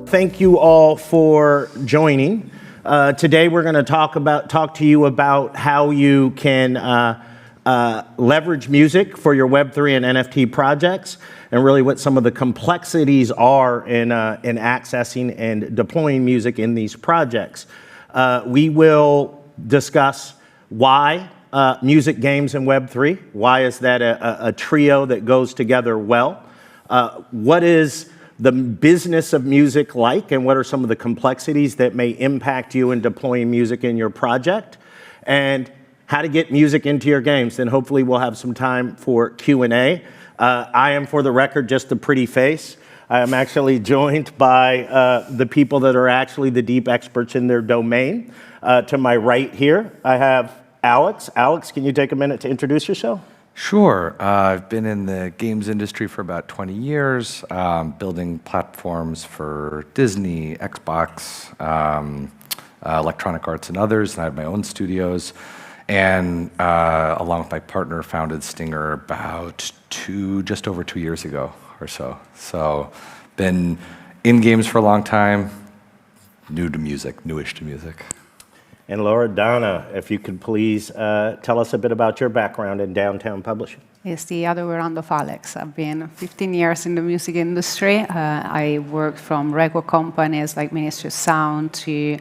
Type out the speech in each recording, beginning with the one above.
Thank you all for joining. Today we're going to talk to you about how you can leverage music for your Web3 and NFT projects, and really what some of the complexities are in accessing and deploying music in these projects. We will discuss why music, games, and Web3. Why is that a trio that goes together well? What is the business of music like, and what are some of the complexities that may impact you in deploying music in your project, and how to get music into your games. Then hopefully we'll have some time for Q&A. I am, for the record, just a pretty face. I am actually joined by the people that are actually the deep experts in their domain. To my right here, I have Alex. Alex, can you take a minute to introduce yourself? Sure. I've been in the games industry for about 20 years, building platforms for Disney, Xbox, Electronic Arts, and others, and I have my own studios. And along with my partner, founded STYNGR about just over 2 years ago or so. So, been in games for a long time, newish to music. And Loredana, if you could please tell us a bit about your background in downtown publishing. It's the other way around of Alex. I've been 15 years in the music industry. I worked from record companies like Ministry of Sound to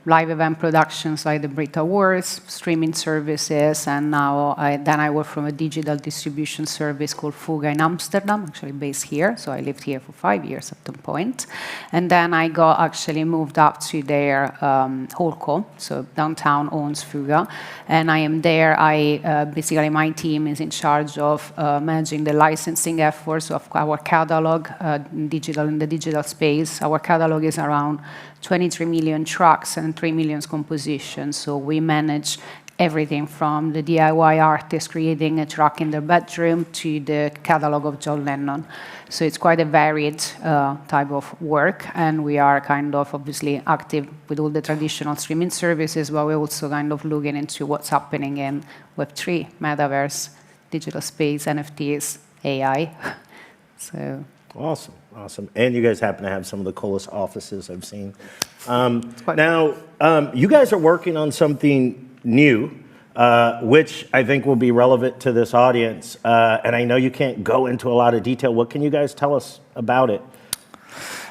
live event productions like the Brit Awards, streaming services, and now I work from a digital distribution service called Fuga in Amsterdam, actually based here. So I lived here for 5 years at some point. And then I got actually moved up to their Holdco, so downtown owns Fuga. And I am there. Basically my team is in charge of managing the licensing efforts of our catalog in the digital space. Our catalog is around 23 million tracks and 3 million compositions. So we manage everything from the DIY artist creating a track in their bedroom to the catalog of John Lennon. So it's quite a varied type of work, and we are kind of obviously active with all the traditional streaming services, but we're also kind of looking into what's happening in Web3, metaverse, digital space, NFTs, AI. So. Awesome, awesome. And you guys happen to have some of the coolest offices I've seen. Now, you guys are working on something new, which I think will be relevant to this audience. And I know you can't go into a lot of detail. What can you guys tell us about it?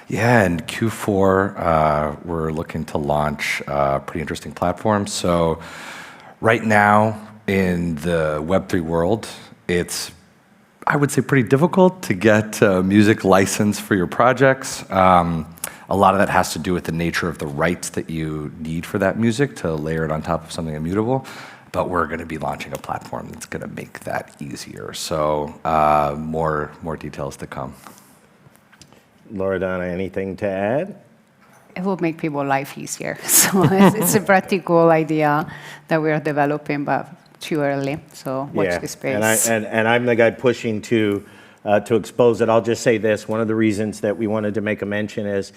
Yeah, in Q4, we're looking to launch a pretty interesting platform. So right now in the Web3 world, it's I would say pretty difficult to get music license for your projects. A lot of that has to do with the nature of the rights that you need for that music to layer it on top of something immutable. But we're going to be launching a platform that's going to make that easier. So more details to come. Loredana, anything to add? It will make people's life easier. So it's a practical idea that we are developing, but too early, so watch this space. And I'm the guy pushing to expose it. I'll just say this: one of the reasons that we wanted to make a mention is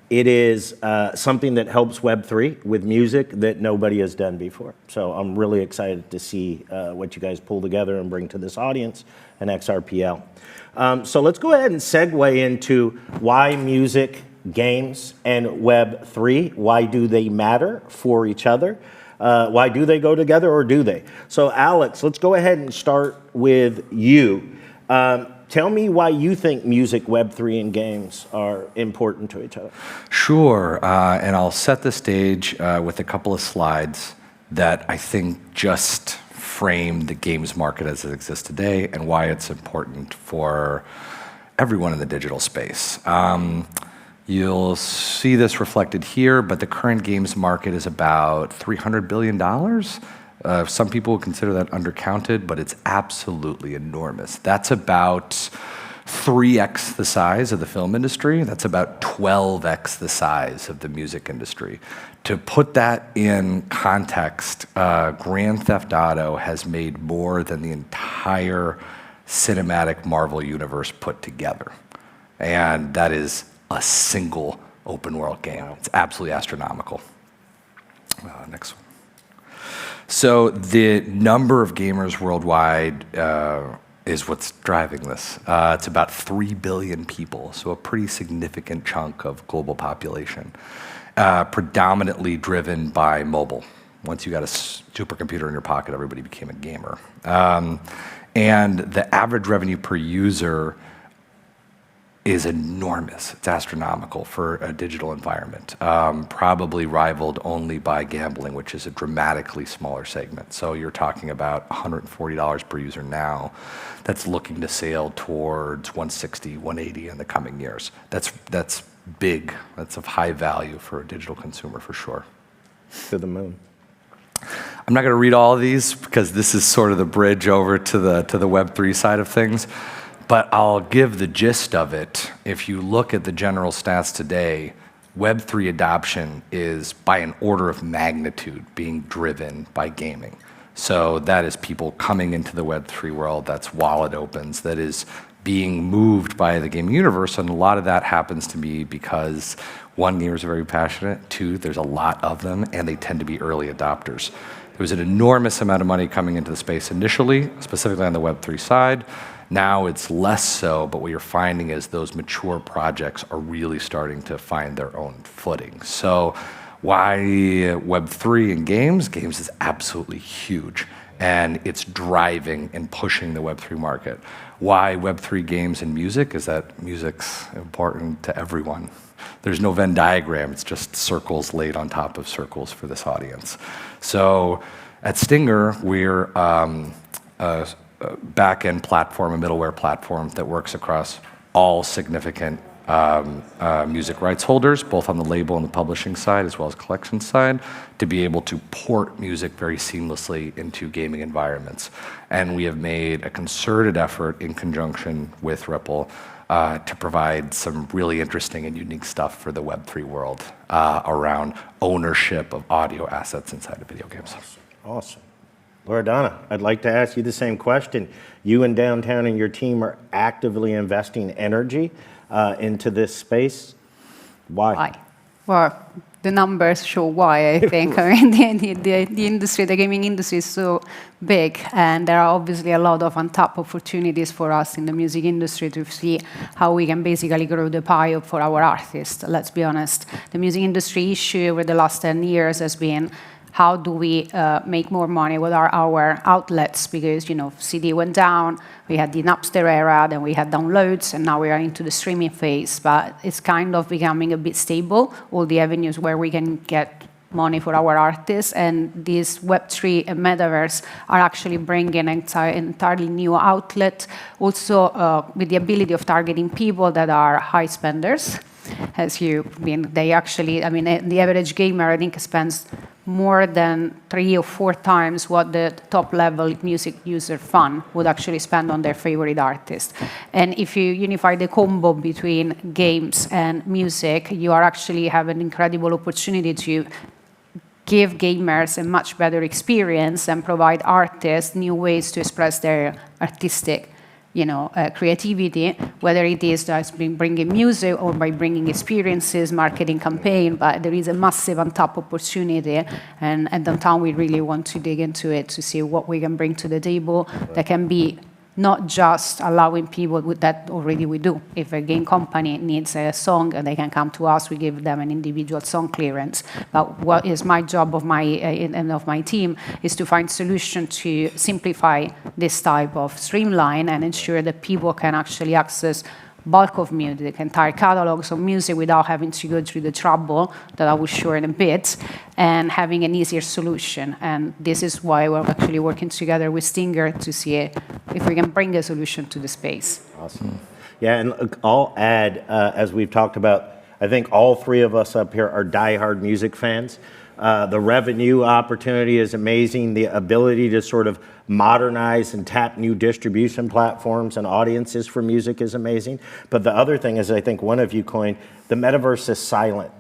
it is something that helps Web3 with music that nobody has done before. So I'm really excited to see what you guys pull together and bring to this audience and XRPL. So let's go ahead and segue into why music, games, and Web3. Why do they matter for each other? Why do they go together, or do they? So Alex, let's go ahead and start with you. Tell me why you think music, Web3, and games are important to each other. Sure, and I'll set the stage with a couple of slides that I think just frame the games market as it exists today and why it's important for everyone in the digital space. You'll see this reflected here, but the current games market is about $300 billion. Some people would consider that undercounted, but it's absolutely enormous. That's about 3x the size of the film industry. That's about 12x the size of the music industry. To put that in context, Grand Theft Auto has made more than the entire cinematic Marvel universe put together. And that is a single open world game. It's absolutely astronomical. Next one. So the number of gamers worldwide is what's driving this. It's about 3 billion people, so a pretty significant chunk of global population, predominantly driven by mobile. Once you got a supercomputer in your pocket, everybody became a gamer. And the average revenue per user is enormous. It's astronomical for a digital environment, probably rivaled only by gambling, which is a dramatically smaller segment. So you're talking about $140 per user now that's looking to sail towards $160, $180 in the coming years. That's big. That's of high value for a digital consumer for sure. To the moon. I'm not going to read all of these because this is sort of the bridge over to the Web3 side of things. But I'll give the gist of it. If you look at the general stats today, Web3 adoption is by an order of magnitude being driven by gaming. So that is people coming into the Web3 world, that's wallet opens, that is being moved by the gaming universe, and a lot of that happens to be because one, gamers are very passionate, two, there's a lot of them, and they tend to be early adopters. There was an enormous amount of money coming into the space initially, specifically on the Web3 side. Now it's less so, but what you're finding is those mature projects are really starting to find their own footing. So why Web3 and games? Games is absolutely huge, and it's driving and pushing the Web3 market. Why Web3 games and music is that music's important to everyone. There's no Venn diagram, it's just circles laid on top of circles for this audience. So at STYNGR, we're a back-end platform, a middleware platform that works across all significant music rights holders, both on the label and the publishing side, as well as collection side, to be able to port music very seamlessly into gaming environments. And we have made a concerted effort in conjunction with Ripple to provide some really interesting and unique stuff for the Web3 world around ownership of audio assets inside of video games. Awesome. Loredana, I'd like to ask you the same question. You and Downtown and your team are actively investing energy into this space. Why? Well, the numbers show why, I think. I mean, the industry, the gaming industry is so big, and there are obviously a lot of untapped opportunities for us in the music industry to see how we can basically grow the pie for our artists. Let's be honest. The music industry issue over the last 10 years has been how do we make more money? What are our outlets? Because, you know, CD went down, we had the Napster era, then we had downloads, and now we are into the streaming phase. But it's kind of becoming a bit stable, all the avenues where we can get money for our artists. And these Web3 and Metaverse are actually bringing an entirely new outlet, also with the ability of targeting people that are high spenders. They actually, I mean, the average gamer, I think, spends more than 3 or 4 times what the top-level music user fan would actually spend on their favorite artist. And if you unify the combo between games and music, you are actually have an incredible opportunity to give gamers a much better experience and provide artists new ways to express their artistic creativity, whether it is just bringing music or by bringing experiences, marketing campaign, but there is a massive untapped opportunity, and at Downtown we really want to dig into it to see what we can bring to the table that can be not just allowing people with that already we do. If a game company needs a song, they can come to us, we give them an individual song clearance. But what is my job of my and of my team is to find solutions to simplify this type of streamline and ensure that people can actually access bulk of music, entire catalogs of music without having to go through the trouble that I will show in a bit, and having an easier solution. And this is why we're actually working together with STYNGR to see if we can bring a solution to the space. Awesome. Yeah, and look, I'll add, as we've talked about, I think all 3 of us up here are diehard music fans. The revenue opportunity is amazing. The ability to sort of modernize and tap new distribution platforms and audiences for music is amazing. But the other thing is, I think one of you coined, the metaverse is silent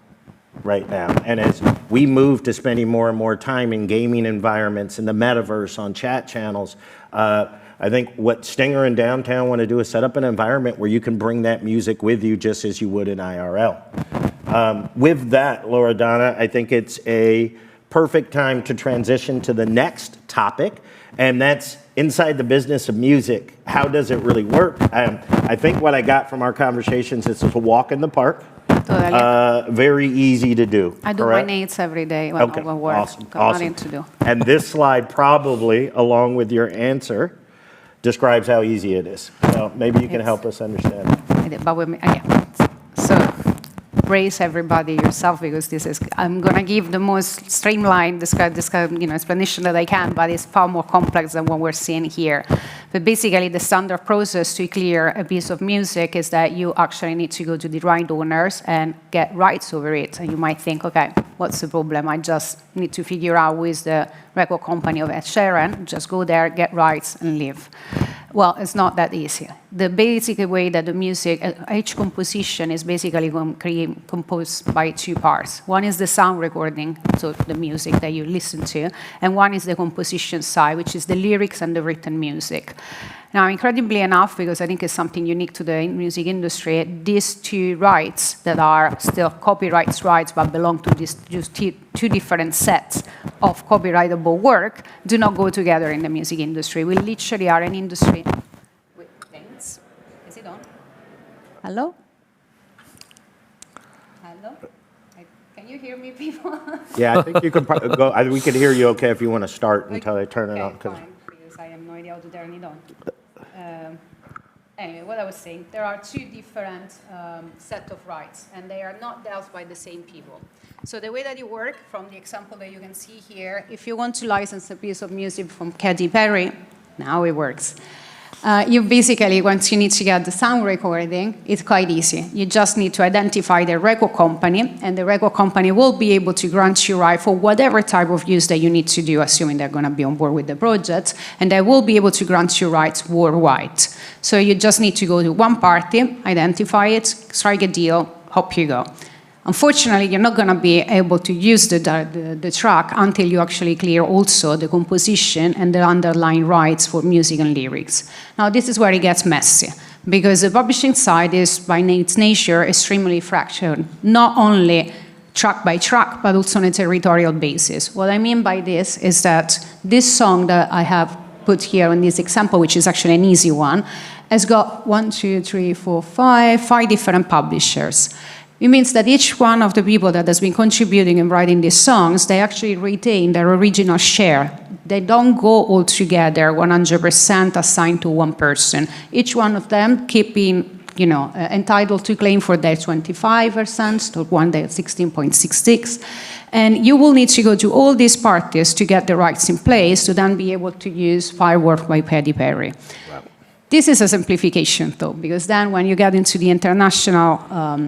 right now. And as we move to spending more and more time in gaming environments, in the metaverse, on chat channels, I think what STYNGR and Downtown want to do is set up an environment where you can bring that music with you just as you would in IRL. With that, Loredana, I think it's a perfect time to transition to the next topic, And that's inside the business of music. How does it really work? I think what I got from our conversations is it's a walk in the park. Totally. Very easy to do. I do correct? my nails every day when I work. Awesome. Got Awesome. nothing to do. And this slide probably, along with your answer, describes how easy it is. So maybe you can help us understand. But yeah. So brace everybody yourself, because this is, I'm going to give the most streamlined explanation that I can, but it's far more complex than what we're seeing here. But basically, the standard process to clear a piece of music is that you actually need to go to the right owners and get rights over it. And you might think, okay, what's the problem? I just need to figure out who is the record company of Ed Sheeran, just go there, get rights, and leave. Well, it's not that easy. The basic way that the music, each composition is basically composed by two parts. One is the sound recording, so the music that you listen to, and one is the composition side, which is the lyrics and the written music. Now, incredibly enough, because I think it's something unique to the music industry, these two rights that are still copyright rights but belong to these just two different sets of copyrightable work do not go together in the music industry. We literally are an industry with things. Is it on? Hello? Hello? Can you hear me, people? Yeah, I think you can go. We can hear you okay if you want to start until I turn it on. Fine, because I have no idea how to turn it on. Anyway, what I was saying, there are two different set of rights, and they are not dealt by the same people. So the way that you work, from the example that you can see here, if you want to license a piece of music from Katy Perry, now it works. You basically, once you need to get the sound recording, it's quite easy. You just need to identify the record company, and the record company will be able to grant you right for whatever type of use that you need to do, assuming they're going to be on board with the project, and they will be able to grant you rights worldwide. So you just need to go to one party, identify it, strike a deal, hop you go. Unfortunately, you're not going to be able to use the track until you actually clear also the composition and the underlying rights for music and lyrics. Now, this is where it gets messy, because the publishing side is, by its nature, extremely fractured, not only track by track, but also on a territorial basis. What I mean by this is that this song that I have put here in this example, which is actually an easy one, has got 5 different publishers. It means that each one of the people that has been contributing and writing these songs, they actually retain their original share. They don't go all together 100% assigned to one person. Each one of them keep being entitled to claim for their 25%, to one their 16.66. And you will need to go to all these parties to get the rights in place to then be able to use Firework by Katy Perry. Wow. This is a simplification, though, because then when you get into the international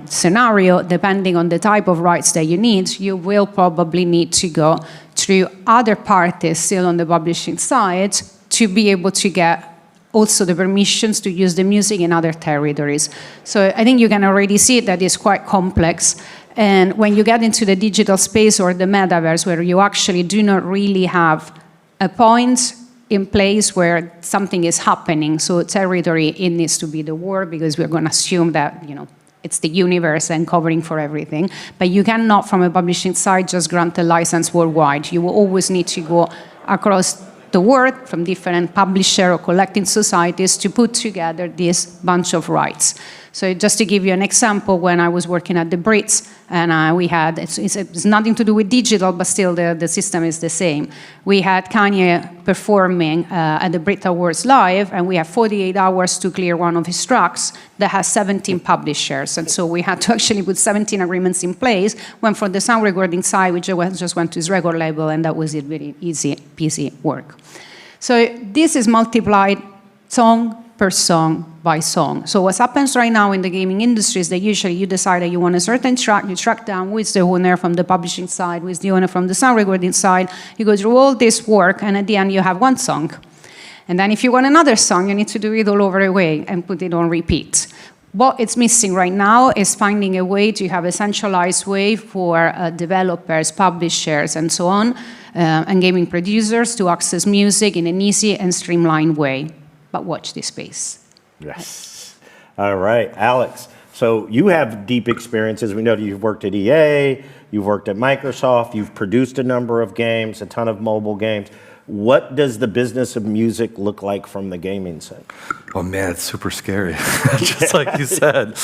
scenario, depending on the type of rights that you need, you will probably need to go through other parties still on the publishing side to be able to get also the permissions to use the music in other territories. So I think you can already see that it's quite complex. And when you get into the digital space or the metaverse, where you actually do not really have a point in place where something is happening, so territory, it needs to be the word, because we're going to assume that it's the universe and covering for everything. But you cannot, from a publishing side, just grant a license worldwide. You will always need to go across the world from different publisher or collecting societies to put together this bunch of rights. So just to give you an example, when I was working at the Brits, and we had, it's nothing to do with digital, but still the system is the same. We had Kanye performing at the Brit Awards live, and we have 48 hours to clear one of his tracks that has 17 publishers. And so we had to actually put 17 agreements in place, when from the sound recording side, we just went to his record label, and that was it, very easy, peasy work. So this is multiplied song per song by song. So what happens right now in the gaming industry is that usually you decide that you want a certain track, you track down who is the owner from the publishing side, who is the owner from the sound recording side, you go through all this work, and at the end you have one song. And then if you want another song, you need to do it all over again and put it on repeat. What it's missing right now is finding a way to have a centralized way for developers, publishers, and so on, and gaming producers to access music in an easy and streamlined way. But watch this space. Yes. All right, Alex. So you have deep experiences. We know that you've worked at EA, you've worked at Microsoft, you've produced a number of games, a ton of mobile games. What does the business of music look like from the gaming side? Oh man, it's super scary, just like you said.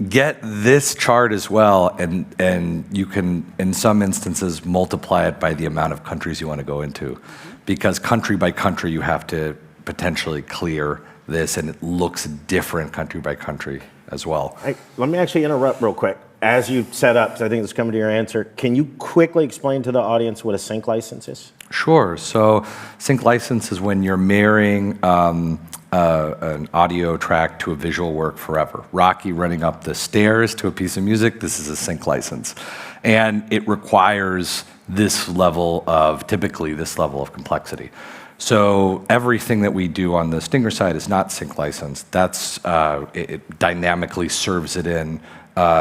Get this chart as well, and you can, in some instances, multiply it by the amount of countries you want to go into. Because country by country, you have to potentially clear this, and it looks different country by country as well. Let me actually interrupt real quick. As you set up, because I think it's coming to your answer, can you quickly explain to the audience what a sync license is? Sure. So sync license is when you're marrying an audio track to a visual work forever. Rocky running up the stairs to a piece of music, this is a sync license. And it requires this level of, typically this level of complexity. So everything that we do on the STYNGR side is not sync licensed. That's, it dynamically serves it in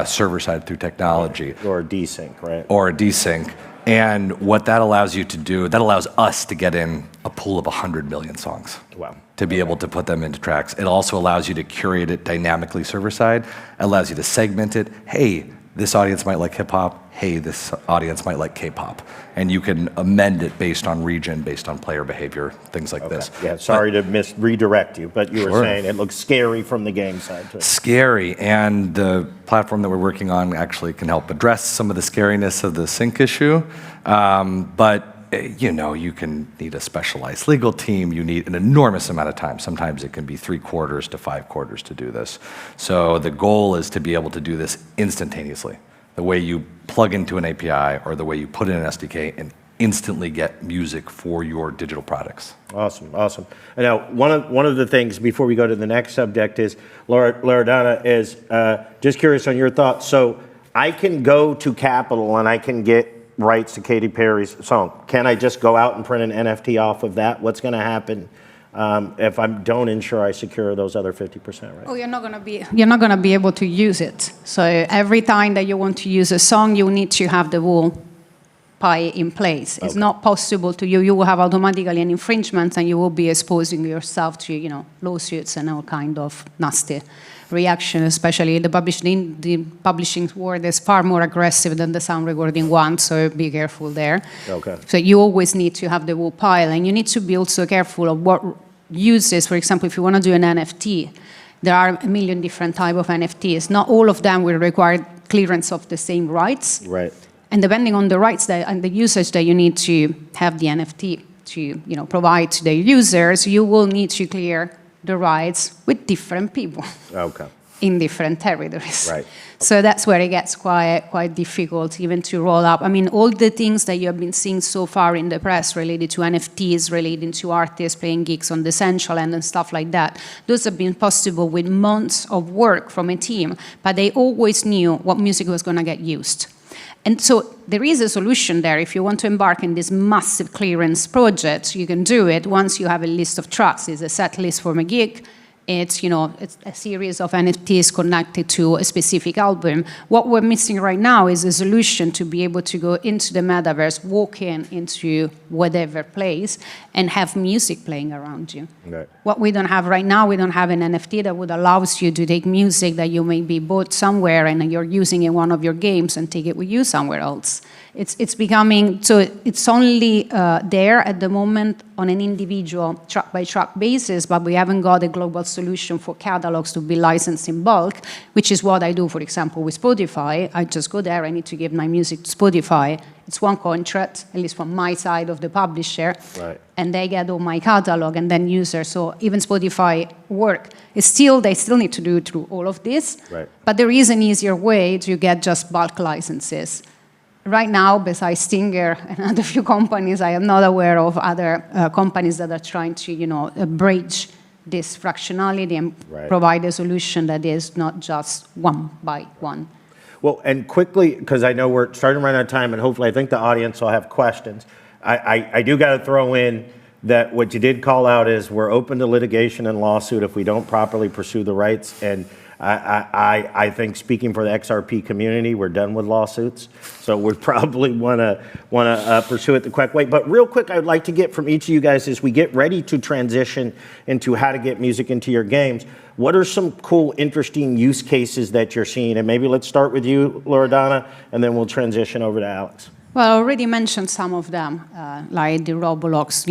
server side through technology. Or a desync, right? Or a desync. And what that allows you to do, that allows us to get in a pool of 100 million songs. Wow. To be able to put them into tracks. It also allows you to curate it dynamically server side. It allows you to segment it. Hey, this audience might like hip hop. Hey, this audience might like K-pop. And you can amend it based on region, based on player behavior, things like this. Yeah, sorry to redirect you, but you were Sure. saying it looks scary from the game side too. Scary, and the platform that we're working on actually can help address some of the scariness of the sync issue. But you know, you can need a specialized legal team. You need an enormous amount of time. Sometimes it can be 3 quarters to 5 quarters to do this. So the goal is to be able to do this instantaneously. The way you plug into an API or the way you put in an SDK and instantly get music for your digital products. Awesome, awesome. And now, one of the things before we go to the next subject is, Loredana, is just curious on your thoughts. So I can go to Capitol and I can get rights to Katy Perry's song. Can I just go out and print an NFT off of that? What's going to happen if I don't ensure I secure those other 50%, right? Oh, you're not gonna be able to use it. So every time that you want to use a song, you need to have the whole pie in place. It's not possible to you will have automatically an infringement, and you will be exposing yourself to, you know, lawsuits and all kind of nasty reaction, especially the publishing world is far more aggressive than the sound recording one, so be careful there. Okay. So you always need to have the whole pile, and you need to be also careful of what uses. For example, if you want to do an NFT, there are a million different types of NFTs. Not all of them will require clearance of the same rights. Right. And depending on the rights and the usage that you need to have the NFT to, you know, provide to the users, you will need to clear the rights with different people. Okay. In different territories. Right. So that's where it gets quite difficult even to roll up. I mean, all the things that you have been seeing so far in the press related to NFTs, related to artists playing gigs on the Central and stuff like that, those have been possible with months of work from a team, but they always knew what music was going to get used. And so there is a solution there. If you want to embark in this massive clearance project, you can do it once you have a list of tracks. It's a set list from a gig. It's, you know, it's a series of NFTs connected to a specific album. What we're missing right now is a solution to be able to go into the metaverse, walk into whatever place, and have music playing around you. Right. What we don't have right now, we don't have an NFT that would allow you to take music that you maybe bought somewhere and you're using in one of your games and take it with you somewhere else. It's becoming, so it's only there at the moment on an individual track-by-track basis, but we haven't got a global solution for catalogs to be licensed in bulk, which is what I do, for example, with Spotify. I just go there, I need to give my music to Spotify. It's one contract, at least from my side of the publisher, right. And they get all my catalog and then users. So even Spotify work, they still need to do through all of this, right. But there is an easier way to get just bulk licenses. Right now, besides STYNGR and a few companies, I am not aware of other companies that are trying to, you know, bridge this fractionality and provide a solution that is not just one by one. Well, and quickly, because I know we're starting to run out of time, and hopefully I think the audience will have questions. I do got to throw in that what you did call out is we're open to litigation and lawsuit if we don't properly pursue the rights. And I think, speaking for the XRP community, we're done with lawsuits, so we probably want to pursue it the correct way. But real quick, I'd like to get from each of you guys, as we get ready to transition into how to get music into your games, what are some cool, interesting use cases that you're seeing? And maybe let's start with you, Loredana, and then we'll transition over to Alex. Well, I already mentioned some of them, like the Roblox,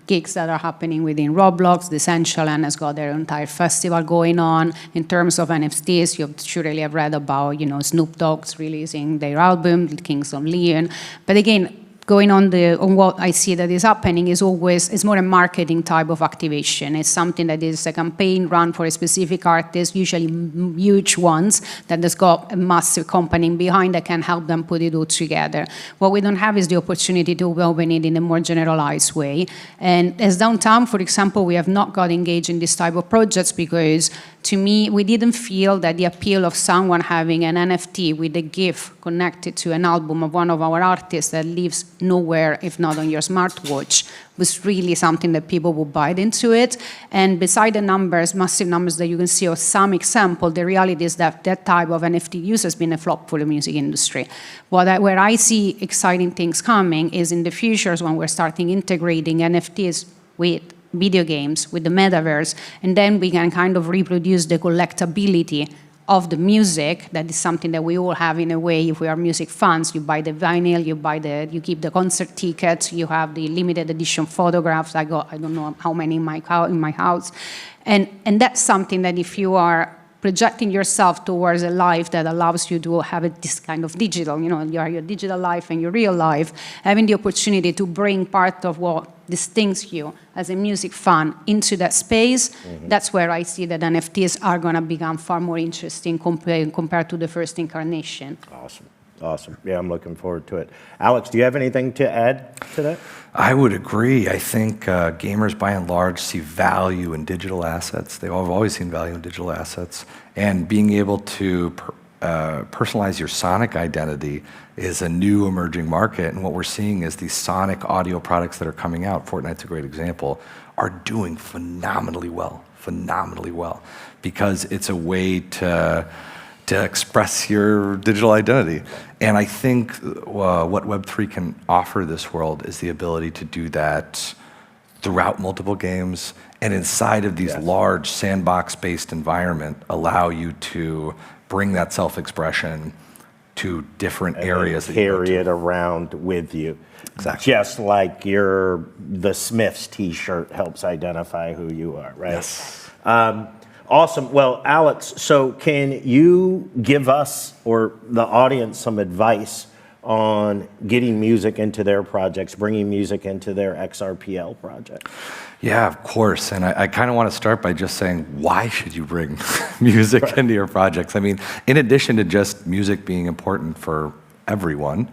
gigs that are happening within Roblox. The Essential has got their entire festival going on. In terms of NFTs, you surely have read about, Snoop Dogg's releasing their album, Kings of Leon. But again, going on what I see that is happening is more a marketing type of activation. It's something that is a campaign run for a specific artist, usually huge ones, that has got a massive company behind that can help them put it all together. What we don't have is the opportunity to open it in a more generalized way. And as Downtown, for example, we have not got engaged in this type of projects because, to me, we didn't feel that the appeal of someone having an NFT with a GIF connected to an album of one of our artists that lives nowhere if not on your smartwatch was really something that people would buy into it. And beside the numbers, massive numbers that you can see, or some example, the reality is that that type of NFT use has been a flop for the music industry. Where I see exciting things coming is in the future when we're starting integrating NFTs with video games, with the metaverse, and then we can kind of reproduce the collectability of the music. That is something that we all have in a way. If we are music fans, you buy the vinyl, you keep the concert tickets, you have the limited edition photographs. I don't know how many in my house, and that's something that if you are projecting yourself towards a life that allows you to have this kind of digital, your digital life and your real life, having the opportunity to bring part of what distinguishes you as a music fan into that space, that's where I see that NFTs are going to become far more interesting compared to the first incarnation. Awesome. Yeah, I'm looking forward to it. Alex, do you have anything to add to that? I would agree. I think gamers, by and large, see value in digital assets. They've always seen value in digital assets. And being able to personalize your sonic identity is a new emerging market. And what we're seeing is these sonic audio products that are coming out, Fortnite's a great example, are doing phenomenally well, because it's a way to express your digital identity. And I think what Web3 can offer this world is the ability to do that throughout multiple games, and inside of these large sandbox-based environment, allow you to bring that self-expression to different areas. And carry it around with you. Exactly. Just like the Smiths t-shirt helps identify who you are, right? Yes. Awesome. Well, Alex, so can you give us or the audience some advice on getting music into their projects, bringing music into their XRPL project? Yeah, of course. And I kind of want to start by just saying, why should you bring music into your projects? I mean, in addition to just music being important for everyone,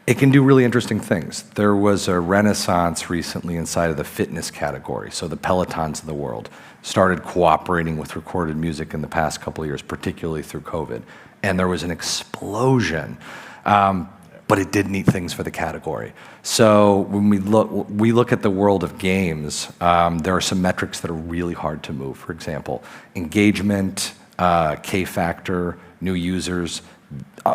it can do really interesting things. There was a renaissance recently inside of the fitness category. So the Pelotons of the world started cooperating with recorded music in the past couple of years, particularly through COVID. And there was an explosion, but it did neat things for the category. So when we look at the world of games, there are some metrics that are really hard to move. For example, engagement, K-factor, new users.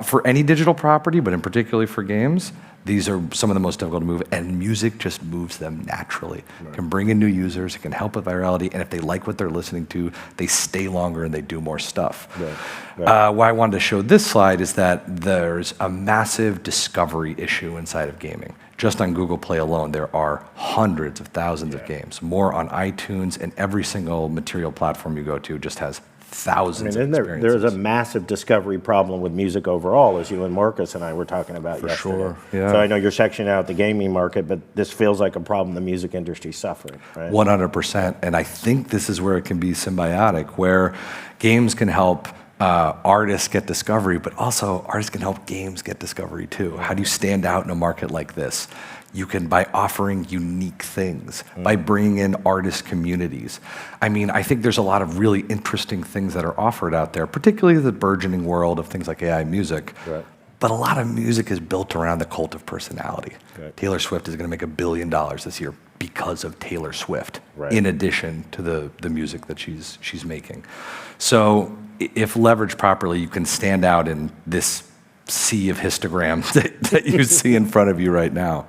For any digital property, but in particularly for games, these are some of the most difficult to move, and music just moves them naturally. It can bring in new users, it can help with virality, and if they like what they're listening to, they stay longer and they do more stuff. Why I wanted to show this slide is that there's a massive discovery issue inside of gaming. Just on Google Play alone, there are hundreds of thousands of games, more on iTunes, and every single material platform you go to just has thousands of experiences. There's a massive discovery problem with music overall, as you and Marcus and I were talking about yesterday. For sure, yeah. So I know you're sectioning out the gaming market, but this feels like a problem the music industry is suffering, right? 100%, and I think this is where it can be symbiotic, where games can help artists get discovery, but also artists can help games get discovery too. How do you stand out in a market like this? You can, by offering unique things, by bringing in artist communities. I mean, I think there's a lot of really interesting things that are offered out there, particularly the burgeoning world of things like AI music. Right. But a lot of music is built around the cult of personality. Right. Taylor Swift is going to make $1 billion this year because of Taylor Swift, right, in addition to the music that she's making. So if leveraged properly, you can stand out in this sea of histograms that you see in front of you right now.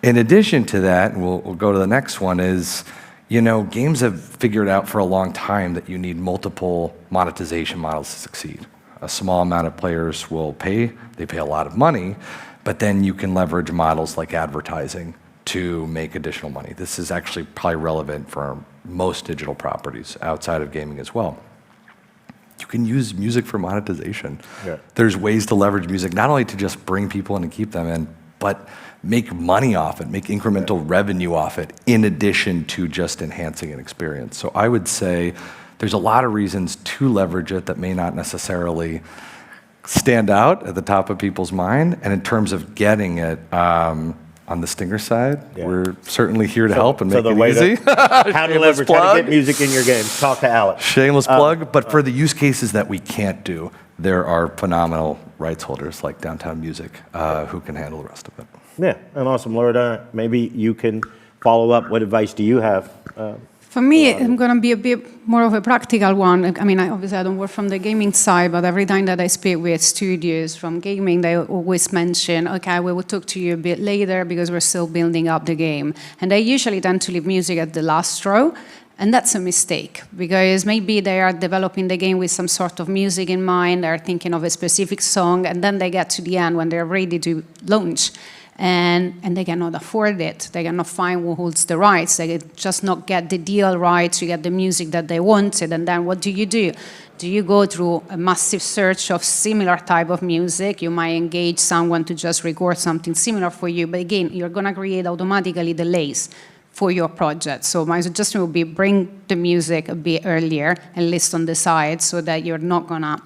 In addition to that, and we'll go to the next one, is, games have figured out for a long time that you need multiple monetization models to succeed. A small amount of players will pay. They pay a lot of money, but then you can leverage models like advertising to make additional money. This is actually probably relevant for most digital properties outside of gaming as well. You can use music for monetization. Yeah. There's ways to leverage music, not only to just bring people in and keep them in, but make money off it, make incremental revenue off it, in addition to just enhancing an experience. So I would say there's a lot of reasons to leverage it that may not necessarily stand out at the top of people's mind. And in terms of getting it, on the STYNGR side, we're certainly here to help and make it easy. How to leverage, how to get music in your games. Talk to Alex. Shameless plug, but for the use cases that we can't do, there are phenomenal rights holders like Downtown Music who can handle the rest of it. Yeah, and awesome. Loredana, maybe you can follow up. What advice do you have? For me, I'm going to be a bit more of a practical one. I mean, obviously, I don't work from the gaming side, but every time that I speak with studios from gaming, they always mention, okay, we will talk to you a bit later because we're still building up the game. And they usually tend to leave music at the last row. And that's a mistake, because maybe they are developing the game with some sort of music in mind, they're thinking of a specific song, and then they get to the end when they're ready to launch. And they cannot afford it. They cannot find who holds the rights. They just not get the deal right to get the music that they wanted. And then what do? Do you go through a massive search of similar type of music? You might engage someone to just record something similar for you. But again, you're going to create automatically delays for your project. So my suggestion would be bring the music a bit earlier and list on the side so that you're not going to,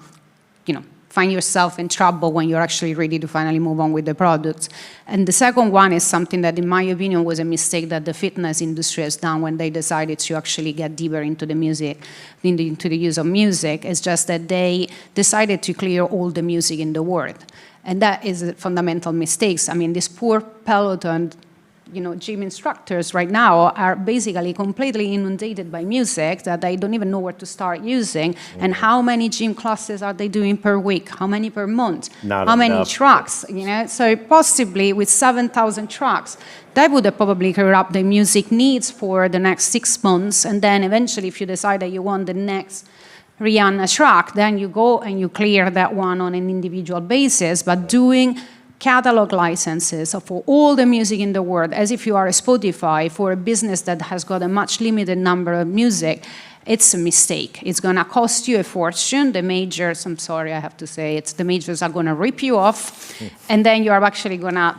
find yourself in trouble when you're actually ready to finally move on with the product. And the second one is something that, in my opinion, was a mistake that the fitness industry has done when they decided to actually get deeper into the music, into the use of music. It's just that they decided to clear all the music in the world. And that is a fundamental mistake. I mean, this poor Peloton, gym instructors right now are basically completely inundated by music that they don't even know where to start using. And how many gym classes are they doing per week? How many per month? How many tracks? So possibly with 7,000 tracks, that would have probably cleared up the music needs for the next 6 months. And then eventually, if you decide that you want the next Rihanna track, then you go and you clear that one on an individual basis. But doing catalog licenses for all the music in the world, as if you are a Spotify for a business that has got a much limited number of music, it's a mistake. It's going to cost you a fortune. The majors, I'm sorry, I have to say, the majors are going to rip you off, and then you are actually going to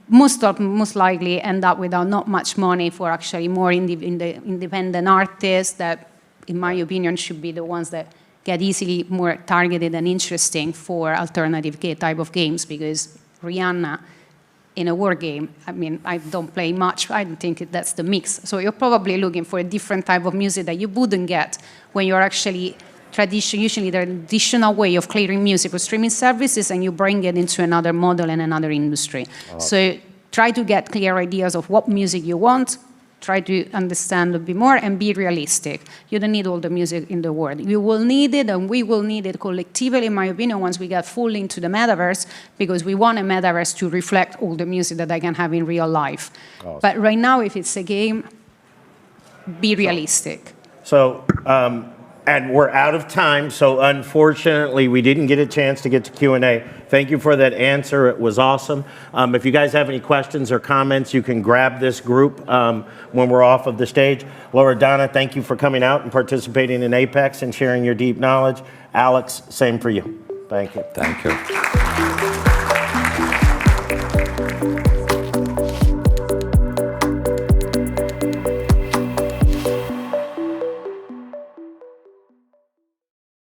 most likely end up without not much money for actually more independent artists that, in my opinion, should be the ones that get easily more targeted and interesting for alternative type of games, because Rihanna in a war game, I mean, I don't play much. I don't think that's the mix. So you're probably looking for a different type of music that you wouldn't get when you're actually usually the traditional way of clearing music for streaming services, and you bring it into another model and another industry. So try to get clear ideas of what music you want. Try to understand a bit more and be realistic. You don't need all the music in the world. You will need it, and we will need it collectively, in my opinion, once we get fully into the metaverse, because we want a metaverse to reflect all the music that I can have in real life. Awesome. But right now, if it's a game, be realistic. And we're out of time, so unfortunately, we didn't get a chance to get to Q&A. Thank you for that answer. It was awesome. If you guys have any questions or comments, you can grab this group when we're off of the stage. Loredana, thank you for coming out and participating in Apex and sharing your deep knowledge. Alex, same for you. Thank you. Thank you.